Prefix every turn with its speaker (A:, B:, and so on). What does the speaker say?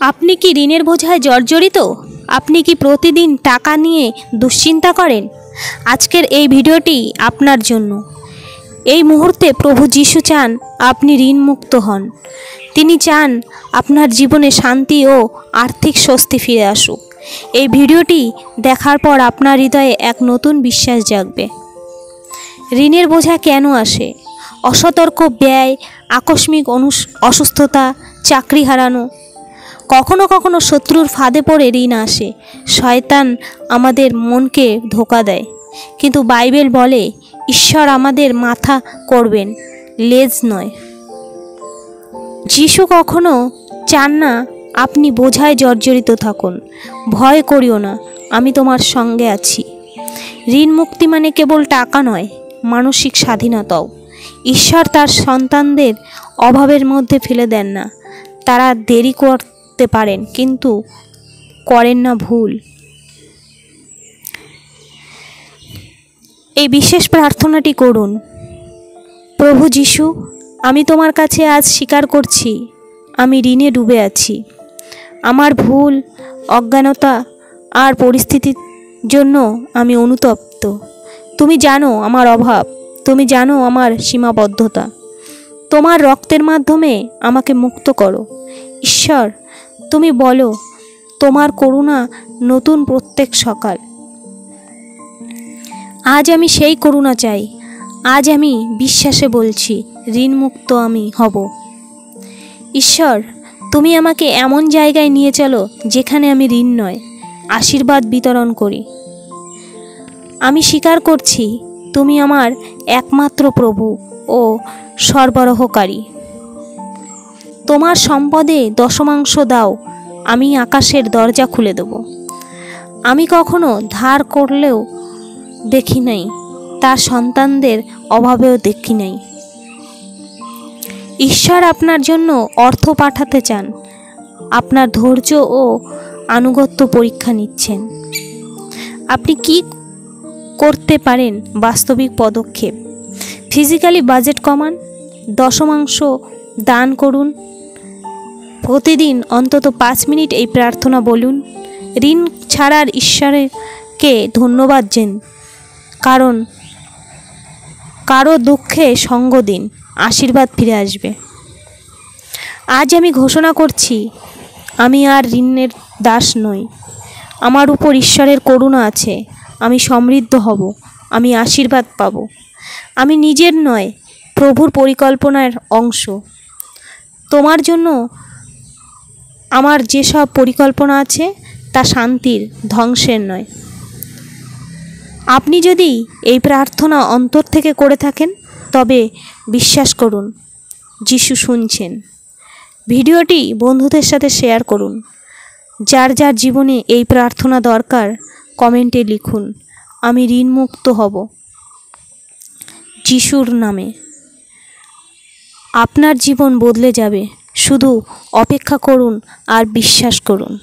A: আপনি কি ঋণের বোঝায় জর্জরিত? আপনি কি প্রতিদিন টাকা নিয়ে দুশ্চিন্তা করেন? আজকের এই ভিডিওটি আপনার জন্য। এই মুহূর্তে প্রভু যিশু চান আপনি ঋণমুক্ত হন। তিনি চান আপনার জীবনে শান্তি ও আর্থিক স্বস্তি ফিরে আসুক। এই ভিডিওটি দেখার পর আপনার হৃদয়ে এক নতুন বিশ্বাস জাগবে। ঋণের বোঝা কেন আসে? অসতর্ক ব্যয়, আকস্মিক অসুস্থতা, চাকরি হারানো। কখনো কখনো শত্রুর ফাঁদে পড়ে ঋণ আসে। শয়তান আমাদের মনকে ধোঁকা দেয়, কিন্তু বাইবেল বলে ঈশ্বর আমাদের মাথা করবেন, লেজ নয়। যিশু কখনো চান না আপনি বোঝায় জর্জরিত থাকুন। ভয় করিও না, আমি তোমার সঙ্গে আছি। ঋণ মুক্তি মানে কেবল টাকা নয়, মানসিক স্বাধীনতাও। ঈশ্বর তার সন্তানদের অভাবের মধ্যে ফেলে দেন না। তারা দেরি করতে পারেন, কিন্তু করেন না ভুল। এই বিশেষ প্রার্থনাটি করুন। প্রভু যিশু, আমি তোমার কাছে আজ স্বীকার করছি আমি ঋণে ডুবে আছি। আমার ভুল, অজ্ঞানতা আর পরিস্থিতির জন্য আমি অনুতপ্ত। তুমি জানো আমার অভাব, তুমি জানো আমার সীমাবদ্ধতা। তোমার রক্তের মাধ্যমে আমাকে মুক্ত করো। ঈশ্বর, তুমি বলো তোমার করুণা নতুন প্রত্যেক সকাল। আজ আমি সেই করুণা চাই। আজ আমি বিশ্বাসে বলছি ঋণমুক্ত আমি হব। ঈশ্বর, তুমি আমাকে এমন জায়গায় নিয়ে চলো যেখানে আমি ঋণ নয়, আশীর্বাদ বিতরণ করি। আমি স্বীকার করছি তুমি আমার একমাত্র প্রভু ও সরবরাহকারী। তোমার সম্পদে দশমাংশ দাও, আমি আকাশের দরজা খুলে দেব। আমি কখনো ধার করলেও দেখি নাই, তার সন্তানদের অভাবেও দেখি নাই। ঈশ্বর আপনার জন্য অর্থ পাঠাতে চান, আপনার ধৈর্য ও আনুগত্য পরীক্ষা নিচ্ছেন। আপনি কি করতে পারেন? বাস্তবিক পদক্ষেপ: ফিজিক্যালি বাজেট কমান, দশমাংশ দান করুন, প্রতিদিন অন্তত 5 মিনিট এই প্রার্থনা বলুন। ঋণ ছাড়ার ঈশ্বরকে ধন্যবাদ দিন, কারণ কারো দুঃখে সঙ্গ দিন, আশীর্বাদ ফিরে আসবে। আজ আমি ঘোষণা করছি আমি আর ঋণের দাস নই। আমার উপর ঈশ্বরের করুণা আছে। আমি সমৃদ্ধ হব, আমি আশীর্বাদ পাব। আমি নিজের নয়, প্রভুর পরিকল্পনার অংশ। তোমার জন্য আমার যেসব পরিকল্পনা আছে তা শান্তির, ধ্বংসের নয়। আপনি যদি এই প্রার্থনা অন্তর থেকে করে থাকেন তবে বিশ্বাস করুন যিশু শুনছেন। ভিডিওটি বন্ধুদের সাথে শেয়ার করুন। যার যার জীবনে এই প্রার্থনা দরকার কমেন্টে লিখুন, আমি ঋণমুক্ত হব যিশুর নামে। আপনার জীবন বদলে যাবে। শুধু অপেক্ষা করুন আর বিশ্বাস করুন।